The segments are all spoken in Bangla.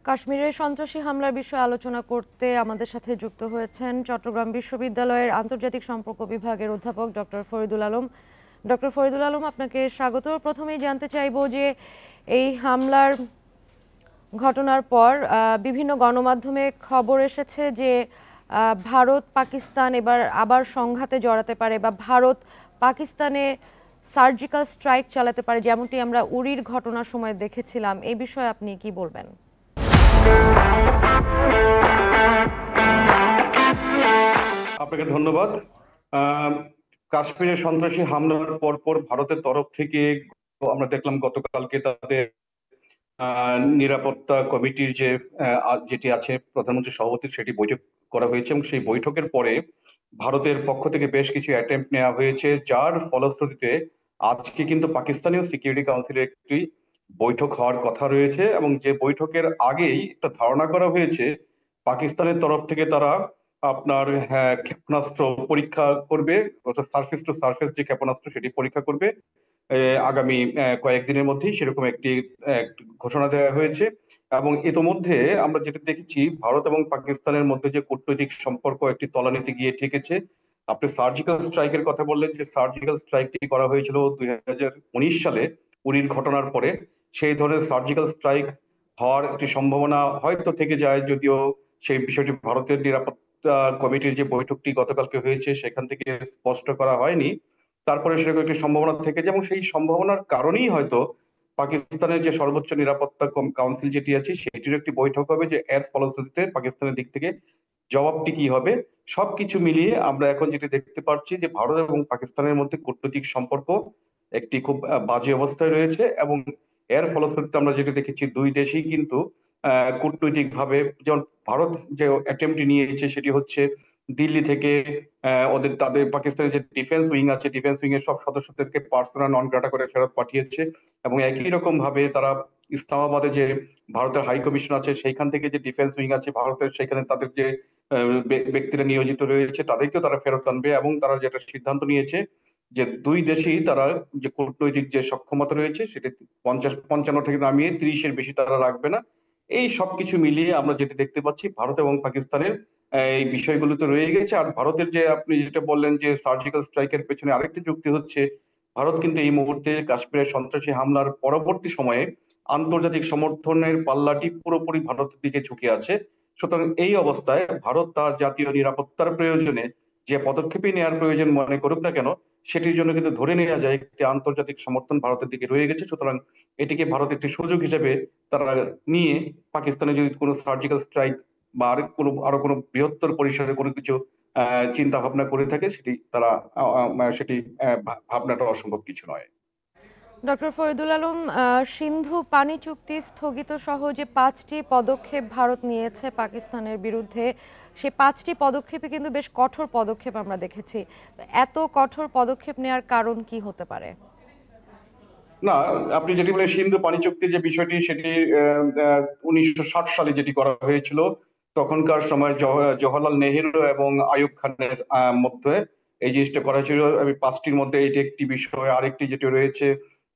কাশ্মীরের সন্ত্রাসী হামলার বিষয়ে আলোচনা করতে আমাদের সাথে যুক্ত হয়েছেন চট্টগ্রাম বিশ্ববিদ্যালয়ের আন্তর্জাতিক সম্পর্ক বিভাগের অধ্যাপক ডক্টর ফরিদুল আলম। ডক্টর ফরিদুল আলম, আপনাকে স্বাগত। প্রথমেই জানতে চাইব যে এই হামলার ঘটনার পর বিভিন্ন গণমাধ্যমে খবর এসেছে যে ভারত পাকিস্তান এবার আবার সংঘাতে জড়াতে পারে বা ভারত পাকিস্তানে সার্জিক্যাল স্ট্রাইক চালাতে পারে, যেমনটি আমরা উরির ঘটনার সময় দেখেছিলাম। এই বিষয়ে আপনি কি বলবেন? আপনাকে ধন্যবাদ। কাশ্মীরের সন্ত্রাসী হামলার পরপর ভারতের তরফ থেকে আমরা দেখলাম গতকালকে তাদের নিরাপত্তা কমিটির যেটি আছে প্রধানমন্ত্রী সভাপতি, সেটি বৈঠক করা হয়েছে এবং সেই বৈঠকের পরে ভারতের পক্ষ থেকে বেশ কিছু অ্যাটেম্প্ট নেওয়া হয়েছে, যার ফলশ্রুতিতে আজকে কিন্তু পাকিস্তানীয় সিকিউরিটি কাউন্সিলের একটি বৈঠক হওয়ার কথা রয়েছে এবং যে বৈঠকের আগেই একটা ধারণা করা হয়েছে পাকিস্তানের তরফ থেকে তারা আপনার ক্ষেপণাস্ত্র পরীক্ষা করবে, অর্থাৎ সার্ফেস টু সার্ফেস যে ক্ষেপণাস্ত্র সেটি পরীক্ষা করবে আগামী কয়েকদিনের মধ্যেই, সেরকম একটি ঘোষণা দেওয়া হয়েছে। এবং ইতোমধ্যে আমরা যেটা দেখেছি, ভারত এবং পাকিস্তানের মধ্যে যে কূটনৈতিক সম্পর্ক একটি তলানিতে গিয়ে ঠেকেছে। আপনি সার্জিক্যাল স্ট্রাইকের কথা বললেন, যে সার্জিক্যাল স্ট্রাইকটি করা হয়েছিল 2019 সালে উরির ঘটনার পরে। সেই ধরনের সার্জিক্যাল স্ট্রাইক হওয়ার একটি সম্ভাবনা হয়তো থেকে যায়, যদিও সেই বিষয়টি ভারতের নিরাপত্তা কমিটির যে বৈঠকটি গতকালকে হয়েছে সেখান থেকে স্পষ্ট করা হয়নি। তারপরে সেরকম একটি সম্ভাবনা থেকে যায় এবং সেই সম্ভাবনার কারণেই হয়তো পাকিস্তানের যে সর্বোচ্চ নিরাপত্তা কাউন্সিল যেটি আছে সেটির একটি বৈঠক হবে, যে এর ফলশ্রুতিতে পাকিস্তানের দিক থেকে জবাবটি কি হবে। সবকিছু মিলিয়ে আমরা এখন যেটি দেখতে পাচ্ছি যে ভারত এবং পাকিস্তানের মধ্যে কূটনৈতিক সম্পর্ক একটি খুব বাজে অবস্থায় রয়েছে এবং এর ফলশ্রুতিতে আমরা যেটি দেখেছি দুই দেশই কিন্তু কূটনৈতিক ভাবে, যেমন ভারত যে অ্যাটেম্পটি নিয়েছে সেটি হচ্ছে দিল্লি থেকে তাদের পাকিস্তানের যে ডিফেন্স উইং আছে, ডিফেন্স উইং এর সব সদস্যদেরকে পার্সোনা নন গ্রাটা করে ফেরত পাঠিয়েছে এবং একই রকম ভাবে তারা ইসলামাবাদে যে ভারতের হাই কমিশন আছে সেইখান থেকে যে ডিফেন্স উইং আছে ভারতের, সেখানে তাদের যে ব্যক্তিরা নিয়োজিত রয়েছে তাদেরকেও তারা ফেরত আনবে। এবং তারা যেটা সিদ্ধান্ত নিয়েছে যে দুই দেশেই তারা যে কূটনৈতিক যে সক্ষমতা রয়েছে সেটা 55 থেকে নামিয়ে 30-এর বেশি তারা রাখবে না। এই সবকিছু মিলিয়ে আমরা যেটা দেখতে পাচ্ছি ভারত এবং পাকিস্তানের এই বিষয়গুলো তো রয়ে গেছে। আর ভারতের যে আপনি যেটা বললেন যে সার্জিক্যাল স্ট্রাইকের পেছনে আরেকটি যুক্তি হচ্ছে, ভারত কিন্তু এই মুহূর্তে কাশ্মীরের সন্ত্রাসী হামলার পরবর্তী সময়ে আন্তর্জাতিক সমর্থনের পাল্লাটি পুরোপুরি ভারতের দিকে ঝুঁকে আছে। সুতরাং এই অবস্থায় ভারত তার জাতীয় নিরাপত্তার প্রয়োজনে যে পদক্ষেপই নেওয়ার প্রয়োজন মনে করুক না কেন, সেটির জন্য কিন্তু ধরে নেওয়া যায় একটি আন্তর্জাতিক সমর্থন ভারতের দিকে রয়ে গেছে। সুতরাং এটিকে ভারত একটি সুযোগ হিসেবে তারা নিয়ে পাকিস্তানে যদি কোনো সার্জিক্যাল স্ট্রাইক বা আরো কোনো বৃহত্তর পরিসরে কোনো কিছু চিন্তা ভাবনা করে থাকে, সেটি তারা সেটি ভাবনাটা অসম্ভব কিছু নয়। ডক্টর ফরিদুল আলম, সিন্ধু পানি চুক্তি স্থগিত সহ যে 5টি পদক্ষেপ ভারত নিয়েছে পাকিস্তানের বিরুদ্ধে, সেই 5টি পদক্ষেপে কিন্তু বেশ কঠোর পদক্ষেপ আমরা দেখেছি। এত কঠোর পদক্ষেপ নেওয়ার কারণ কি হতে পারে? না, আপনি যেটি বলে সিন্ধু পানি চুক্তির যে বিষয়টি, সেটি 1960 সালে যেটি করা হয়েছিল, তখনকার সময় জওহরলাল নেহেরু এবং আইয়ুব খানের মধ্যে এই জিনিসটা করা ছিল। আমি 5টির মধ্যে এটি একটি বিষয়। আরেকটি যেটি রয়েছে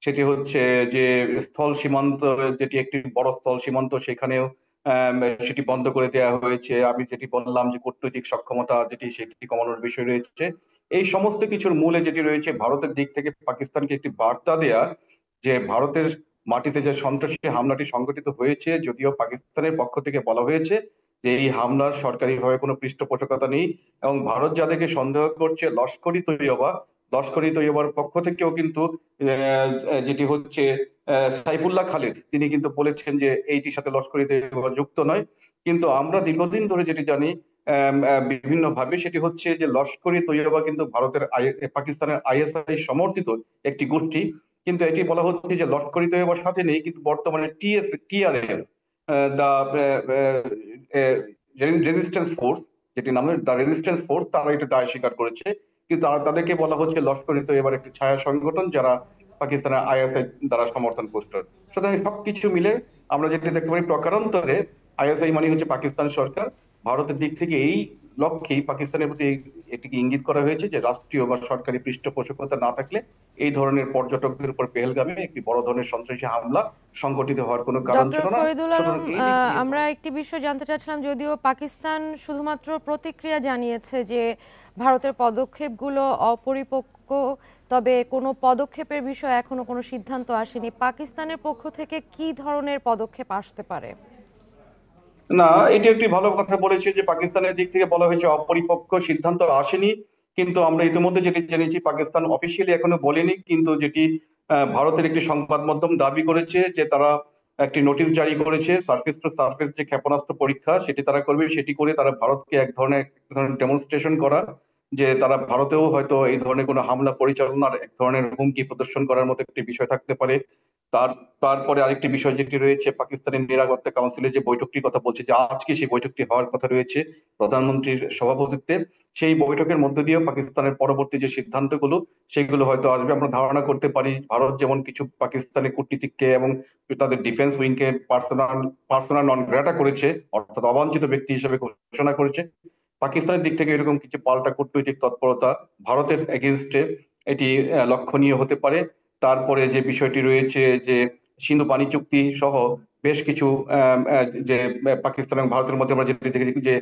সেটি হচ্ছে যে স্থল সীমান্ত, যেটি একটি বড় স্থল সীমান্ত, সেখানেও আম, সেটি বন্ধ করে দেওয়া হয়েছে। আমি যেটি বললাম যে কূটনৈতিক সক্ষমতা যেটি, সেটি কমানোর বিষয় রয়েছে। এই সমস্ত কিছুর মূলে যেটি রয়েছে ভারতের দিক থেকে পাকিস্তানকে একটি বার্তা দেয়া যে ভারতের মাটিতে যে সন্ত্রাসী হামলাটি সংঘটিত হয়েছে, যদিও পাকিস্তানের পক্ষ থেকে বলা হয়েছে যে এই হামলার সরকারিভাবে কোনো পৃষ্ঠপোষকতা নেই এবং ভারত যাদেরকে সন্দেহ করছে লস্করি তৈয়বার পক্ষ থেকেও কিন্তু যেটি হচ্ছে সাইফুল্লাহ খালিদ, তিনি কিন্তু বলেছেন যে এইটির সাথে লস্করি তৈয়বা যুক্ত নয়। কিন্তু আমরা দীর্ঘদিন ধরে যেটি জানি বিভিন্ন ভাবে, সেটি হচ্ছে যে লস্করি তৈয়বা কিন্তু পাকিস্তানের আইএসআই সমর্থিত একটি গোষ্ঠী। কিন্তু এটি বলা হচ্ছে যে লস্করি তৈয়বার সাথে নেই, কিন্তু বর্তমানে টিআরএফ, দা রেজিস্ট্যান্স ফোর্স, যেটি নামে দা রেজিস্ট্যান্স ফোর্স, তারা এটা দায় স্বীকার করেছে। কিন্তু তাদেরকে বলা হচ্ছে লস্করি তৈয়বার একটি ছায়া সংগঠন, যারা পাকিস্তানের আইএসআই দ্বারা সমর্থন পুষ্ট। সুতরাং সবকিছু মিলে আমরা যেটি দেখতে পারি প্রকারান্তরে আইএসআই মানে হচ্ছে পাকিস্তান সরকার। ভারতের দিক থেকে এই লক্ষ্যেই পাকিস্তানের প্রতি এটিকে ইঙ্গিত করা হয়েছে যে রাষ্ট্রীয় বা সরকারি পৃষ্ঠপোষকতা না থাকলে এই ধরনের পর্যটকদের উপর পেহেলগামে একটি বড় ধরনের সন্ত্রাসী হামলা সংগঠিত হওয়ার কোনো কারণ ডক্টর ছিল না। ফরিদুল আলম, সুতরাং এই দিক নিয়ে আমরা একটি বিষয় জানতে চাচ্ছিলাম, যদিও পাকিস্তান শুধুমাত্র প্রতিক্রিয়া জানিয়েছে যে ভারতের পদক্ষেপগুলো অপরিপক্ক, তবে কোনো পদক্ষেপের বিষয়ে এখনো কোনো সিদ্ধান্ত আসেনি। পাকিস্তানের পক্ষ থেকে কি ধরনের পদক্ষেপ আসতে পারে? না, এটি একটি ভালো কথা বলেছে যে পাকিস্তানের দিক থেকে বলা হয়েছে অপরিপক্ক সিদ্ধান্ত আসেনি, কিন্তু আমরা ইতিমধ্যে যেটি জেনেছি পাকিস্তান অফিসিয়ালি এখনো বলেনি, কিন্তু যেটি ভারতের একটি সংবাদ মাধ্যম দাবি করেছে যে তারা একটি নোটিশ জারি করেছে সার্ফেস টু সার্ফেস যে ক্ষেপণাস্ত্র পরীক্ষা সেটি তারা করবে, সেটি করে তারা ভারতকে এক ধরনের ডেমনস্ট্রেশন করা যে তারা ভারতেও হয়তো এই ধরনের কোনো হামলা পরিচালনার এক ধরনের হুমকি প্রদর্শন করার মতো একটি বিষয় থাকতে পারে। তার তারপরে আরেকটি বিষয় যেটি রয়েছে পাকিস্তানের নিরাপত্তা কাউন্সিলের যে বৈঠকটির কথা বলছে, যে আজকে সেই বৈঠকটি হওয়ার কথা রয়েছে প্রধানমন্ত্রীর সভাপতিত্বে, সেই বৈঠকের মধ্য দিয়েও পাকিস্তানের পরবর্তী যে সিদ্ধান্তগুলো সেগুলো হয়তো আসবে। আমরা ধারণা করতে পারি ভারত যেমন কিছু পাকিস্তানি কূটনীতিককে এবং তাদের ডিফেন্স উইংকে পার্সোনা নন গ্রাটা করেছে, অর্থাৎ অবাঞ্ছিত ব্যক্তি হিসেবে ঘোষণা করেছে, পাকিস্তানের দিক থেকে এরকম কিছু পাল্টা কূটনৈতিক তৎপরতা ভারতের এগেনস্টে এটি লক্ষণীয় হতে পারে। তারপরে যে বিষয়টি রয়েছে যে সিন্ধু পানি চুক্তি সহ বেশ কিছু যে পাকিস্তান এবং ভারতের মধ্যে আমরা যেটি দেখেছি যে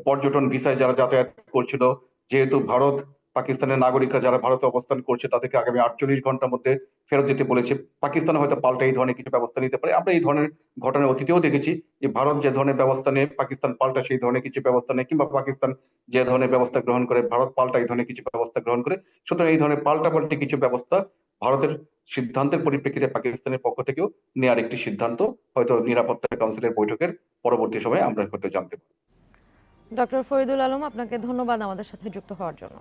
পর্যটন ভিসায় যারা যাতায়াত করছিল, যেহেতু ভারত পাকিস্তানের নাগরিকরা যারা ভারতে অবস্থান করছে তাদেরকে আগামী 48 ঘন্টার মধ্যে ফেরত যেতে বলেছে, পাকিস্তান হয়তো পাল্টা এই ধরনের কিছু ব্যবস্থা নিতে পারে। আমরা এই ধরনের ঘটনা অতীতেও দেখেছি যে ভারত যে ধরনের ব্যবস্থা নেয় পাকিস্তান পাল্টা সেই ধরনের কিছু ব্যবস্থা নেয়, কিংবা পাকিস্তান যে ধরনের ব্যবস্থা গ্রহণ করে ভারত পাল্টা এই ধরনের কিছু ব্যবস্থা গ্রহণ করে। সুতরাং এই ধরনের পাল্টাপাল্টি কিছু ব্যবস্থা ভারতের সিদ্ধান্তের পরিপ্রেক্ষিতে পাকিস্তানের পক্ষ থেকেও নেয়ার একটি সিদ্ধান্ত হয়তো নিরাপত্তা কাউন্সিলের বৈঠকের পরবর্তী সময়ে আমরা হয়তো জানতে পারবো। ডক্টর ফরিদুল আলম, আপনাকে ধন্যবাদ আমাদের সাথে যুক্ত হওয়ার জন্য।